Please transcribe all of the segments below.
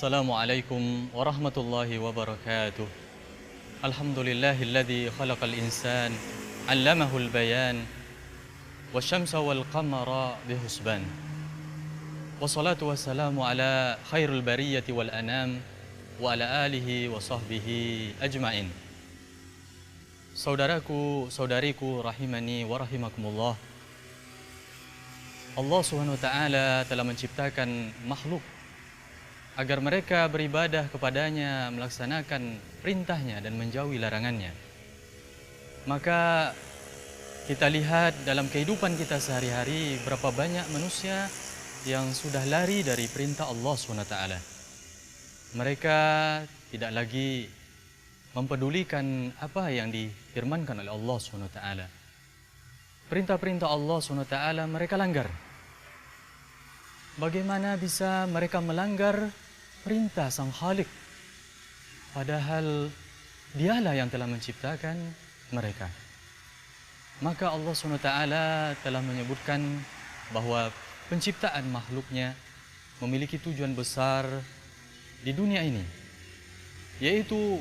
Assalamualaikum warahmatullahi wabarakatuh. Alhamdulillahilladzi khalaqal insan 'allamahul bayan wasyamsa wal qamara bihusban. Wassalatu wassalamu ala khairul bariyati wal anam wa ala alihi wa sahbihi ajmain. Saudaraku, saudariku rahimani wa rahimakumullah. Allah Subhanahu wa taala telah menciptakan makhluk agar mereka beribadah kepadanya, melaksanakan perintahnya dan menjauhi larangannya. Maka kita lihat dalam kehidupan kita sehari-hari berapa banyak manusia yang sudah lari dari perintah Allah SWT. Mereka tidak lagi mempedulikan apa yang difirmankan oleh Allah SWT. Perintah-perintah Allah SWT mereka langgar. Bagaimana bisa mereka melanggar perintah Sang Khalik? Padahal dialah yang telah menciptakan mereka. Maka Allah SWT telah menyebutkan bahwa penciptaan makhluknya memiliki tujuan besar di dunia ini. Yaitu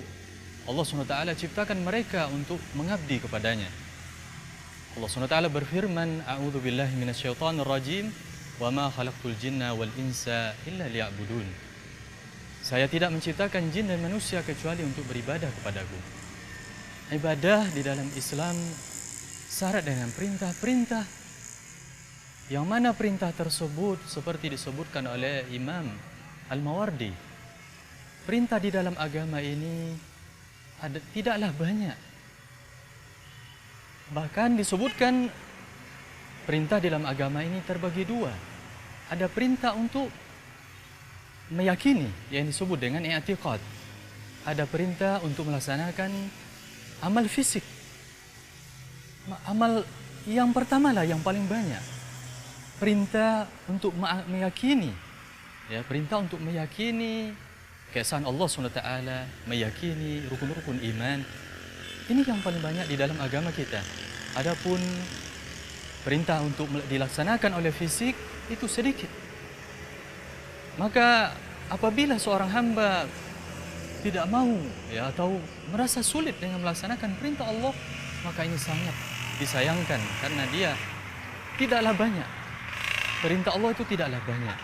Allah SWT ciptakan mereka untuk mengabdi kepadanya. Allah SWT berfirman, A'udzubillahi minasyaitonirrajim, wa ma khalaqtul jinna wal insa illa liya'budun. Saya tidak menciptakan jin dan manusia kecuali untuk beribadah kepadaku. Ibadah di dalam Islam syarat dengan perintah-perintah, yang mana perintah tersebut seperti disebutkan oleh Imam Al-Mawardi. Perintah di dalam agama ini tidaklah banyak. Bahkan disebutkan perintah dalam agama ini terbagi dua. Ada perintah untuk meyakini yang disebut dengan i'tiqad. Ada perintah untuk melaksanakan amal fisik. Amal yang pertama lah yang paling banyak. Perintah untuk meyakini. Ya, perintah untuk meyakini keesaan Allah SWT, meyakini rukun-rukun iman. Ini yang paling banyak di dalam agama kita. Adapun perintah untuk dilaksanakan oleh fisik itu sedikit. Maka apabila seorang hamba tidak mau atau merasa sulit dengan melaksanakan perintah Allah, maka ini sangat disayangkan karena dia tidaklah banyak. Perintah Allah itu tidaklah banyak.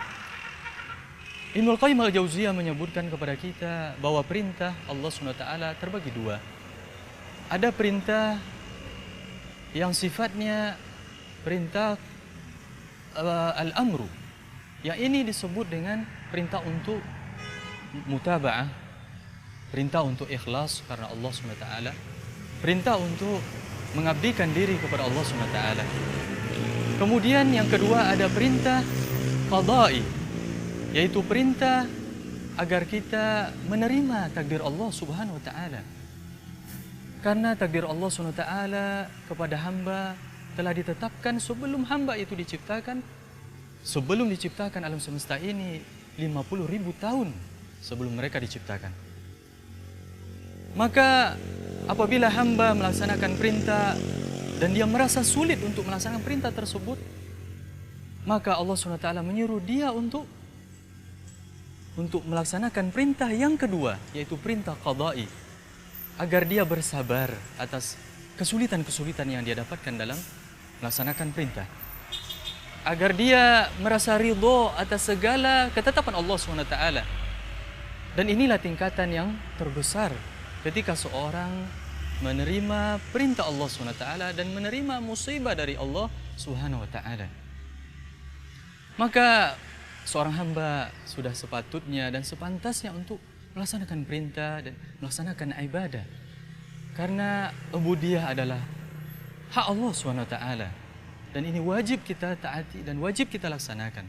Ibnul Qayyim al-Jauziyah menyebutkan kepada kita bahwa perintah Allah SWT terbagi dua. Ada perintah yang sifatnya perintah al-amru. Yang ini disebut dengan perintah untuk mutaba'ah, perintah untuk ikhlas karena Allah SWT, perintah untuk mengabdikan diri kepada Allah SWT. Kemudian yang kedua ada perintah qadai, yaitu perintah agar kita menerima takdir Allah Subhanahu wa taala. Karena takdir Allah Subhanahu wa taala kepada hamba telah ditetapkan sebelum hamba itu diciptakan, sebelum diciptakan alam semesta ini 50.000 tahun sebelum mereka diciptakan. Maka apabila hamba melaksanakan perintah dan dia merasa sulit untuk melaksanakan perintah tersebut, maka Allah SWT menyuruh dia untuk melaksanakan perintah yang kedua, yaitu perintah qadai, agar dia bersabar atas kesulitan-kesulitan yang dia dapatkan dalam melaksanakan perintah, agar dia merasa ridho atas segala ketetapan Allah SWT. Dan inilah tingkatan yang terbesar ketika seorang menerima perintah Allah SWT dan menerima musibah dari Allah SWT. Maka seorang hamba sudah sepatutnya dan sepantasnya untuk melaksanakan perintah dan melaksanakan ibadah. Karena ubudiyah adalah hak Allah SWT. Dan ini wajib kita taati dan wajib kita laksanakan.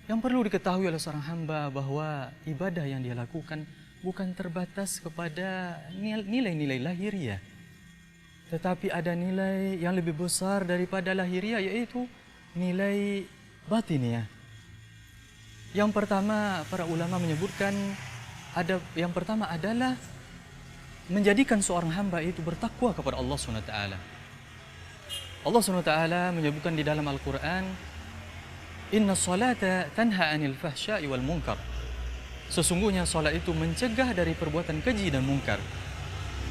Yang perlu diketahui oleh seorang hamba bahwa ibadah yang dia lakukan bukan terbatas kepada nilai-nilai lahiriah. Tetapi ada nilai yang lebih besar daripada lahiriah, yaitu nilai batiniah. Yang pertama, para ulama menyebutkan yang pertama adalah menjadikan seorang hamba itu bertakwa kepada Allah SWT. Allah SWT menyebutkan di dalam Al-Quran, Inna salata tanha anil fahsya'i wal munkar. Sesungguhnya salat itu mencegah dari perbuatan keji dan mungkar.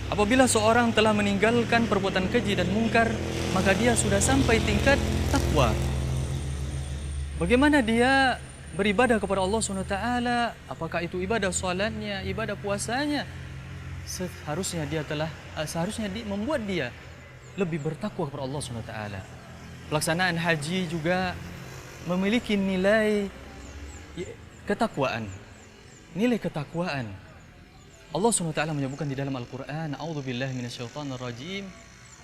Apabila seorang telah meninggalkan perbuatan keji dan mungkar, maka dia sudah sampai tingkat takwa. Bagaimana dia beribadah kepada Allah SWT? Apakah itu ibadah salatnya, ibadah puasanya? Seharusnya membuat dia lebih bertakwa kepada Allah SWT. Pelaksanaan haji juga memiliki nilai ketakwaan. Nilai ketakwaan. Allah SWT menyebutkan di dalam Al-Quran, A'udzubillahi minasyaitonirrajim,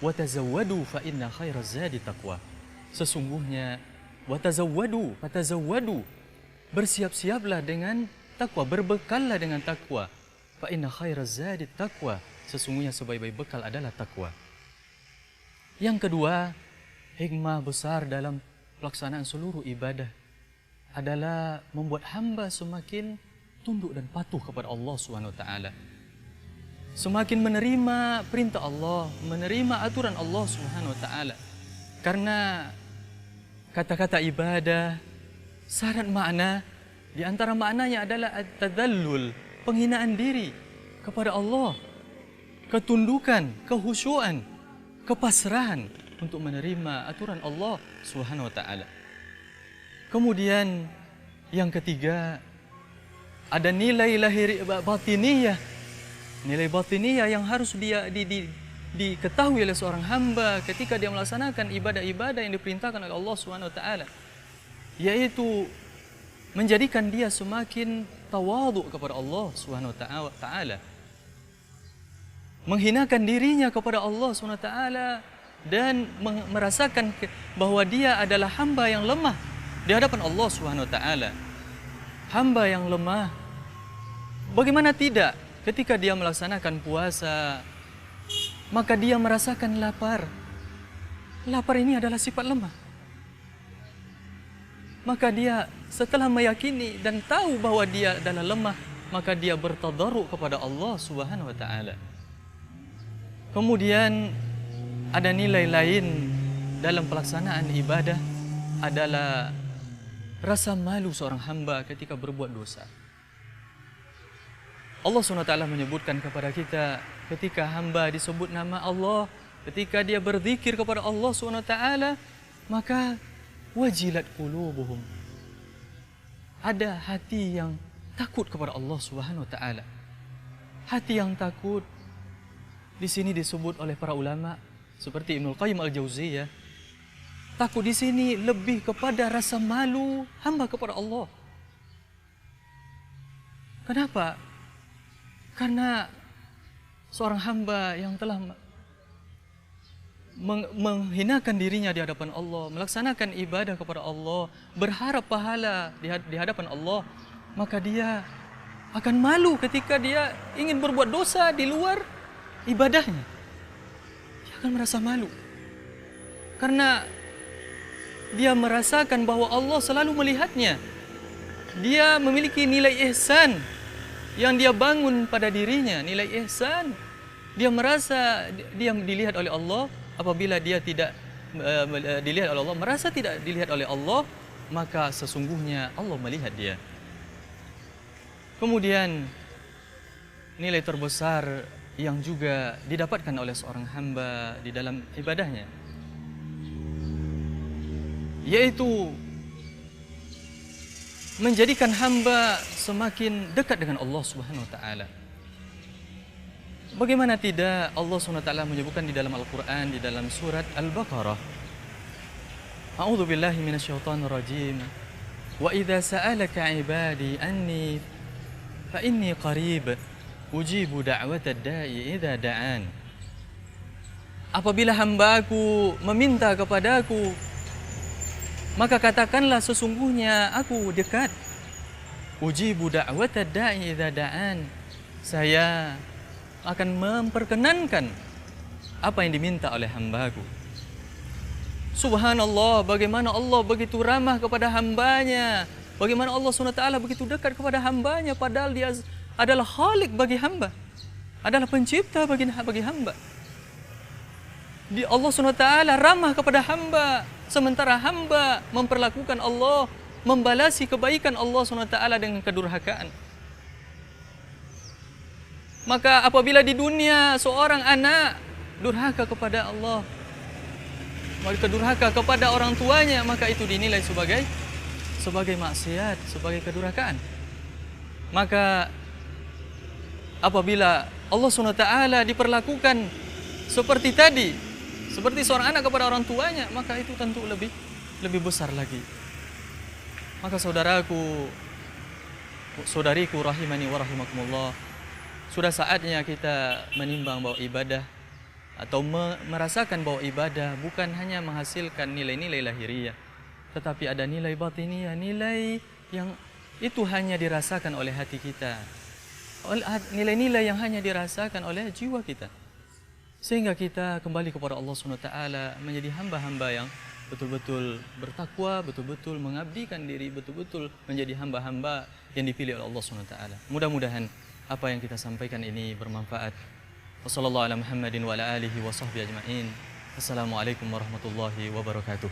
wa tazawwadu fa inna khairaz zadi taqwa. Sesungguhnya fatazawwadu, bersiap-siaplah dengan takwa, berbekallah dengan takwa. Fa inna khairaz zadi taqwa. Sesungguhnya sebaik-baik bekal adalah takwa. Yang kedua, hikmah besar dalam pelaksanaan seluruh ibadah adalah membuat hamba semakin tunduk dan patuh kepada Allah SWT. Semakin menerima perintah Allah, menerima aturan Allah SWT. Karena kata-kata ibadah syarat makna, di antara maknanya adalah at-tadallul, penghinaan diri kepada Allah, ketundukan, kehusyuan, kepasrahan untuk menerima aturan Allah SWT. Kemudian yang ketiga, ada nilai batiniyah. Nilai batiniyah yang harus diketahui oleh seorang hamba ketika dia melaksanakan ibadah-ibadah yang diperintahkan oleh Allah SWT, yaitu menjadikan dia semakin tawadhu kepada Allah SWT, menghinakan dirinya kepada Allah SWT, dan merasakan bahwa dia adalah hamba yang lemah di hadapan Allah SWT. Hamba yang lemah, bagaimana tidak ketika dia melaksanakan puasa, maka dia merasakan lapar. Lapar ini adalah sifat lemah. Maka dia setelah meyakini dan tahu bahwa dia adalah lemah, maka dia bertadarruk kepada Allah Subhanahu wa taala. Kemudian ada nilai lain dalam pelaksanaan ibadah adalah rasa malu seorang hamba ketika berbuat dosa. Allah SWT menyebutkan kepada kita ketika hamba disebut nama Allah, ketika dia berzikir kepada Allah SWT, maka wajilat qulubuhum. Ada hati yang takut kepada Allah SWT. Hati yang takut di sini disebut oleh para ulama seperti Ibnul Qayyim Al-Jauziyah. Takut di sini lebih kepada rasa malu hamba kepada Allah. Kenapa? Karena seorang hamba yang telah menghinakan dirinya di hadapan Allah, melaksanakan ibadah kepada Allah, berharap pahala di hadapan Allah, maka dia akan malu ketika dia ingin berbuat dosa di luar ibadahnya. Dia akan merasa malu. Karena dia merasakan bahwa Allah selalu melihatnya. Dia memiliki nilai ihsan yang dia bangun pada dirinya, nilai ihsan. Dia merasa dia dilihat oleh Allah. Apabila dia tidak dilihat oleh Allah, merasa tidak dilihat oleh Allah, maka sesungguhnya Allah melihat dia. Kemudian nilai terbesar yang juga didapatkan oleh seorang hamba di dalam ibadahnya, yaitu menjadikan hamba semakin dekat dengan Allah Subhanahu wa taala. Bagaimana tidak Allah SWT menyebutkan di dalam Al-Quran, di dalam surat Al-Baqarah, A'udzu billahi minasyaitonir rajim. Wa idza sa'alaka 'ibadi anni fa inni qarib ujibu da'watad da'i idza da'an. Apabila hamba-Ku meminta kepadaku, maka katakanlah sesungguhnya aku dekat. Ujibu da'watad da'i idza da'an. Saya akan memperkenankan apa yang diminta oleh hamba-Ku. Subhanallah, bagaimana Allah begitu ramah kepada hambanya. Bagaimana Allah SWT begitu dekat kepada hambanya, padahal dia adalah khalik bagi hamba, adalah pencipta bagi hamba. Allah SWT ramah kepada hamba, sementara hamba memperlakukan Allah membalasi kebaikan Allah SWT dengan kedurhakaan. Maka apabila di dunia seorang anak durhaka kepada Allah, kedurhaka kepada orang tuanya, maka itu dinilai sebagai maksiat, sebagai kedurhakaan. Maka apabila Allah SWT diperlakukan seperti tadi, seperti seorang anak kepada orang tuanya, maka itu tentu lebih besar lagi. Maka saudariku rahimani wa rahimakumullah, sudah saatnya kita menimbang bahwa ibadah atau merasakan bahwa ibadah bukan hanya menghasilkan nilai-nilai lahiriah, tetapi ada nilai batiniyah, nilai yang itu hanya dirasakan oleh hati kita, nilai-nilai yang hanya dirasakan oleh jiwa kita, sehingga kita kembali kepada Allah SWT menjadi hamba-hamba yang betul-betul bertakwa, betul-betul mengabdikan diri, betul-betul menjadi hamba-hamba yang dipilih oleh Allah SWT. Mudah-mudahan apa yang kita sampaikan ini bermanfaat. Wassallallahu ala Muhammadin wa ala alihi wa sahbihi ajma'in. Assalamualaikum warahmatullahi wabarakatuh.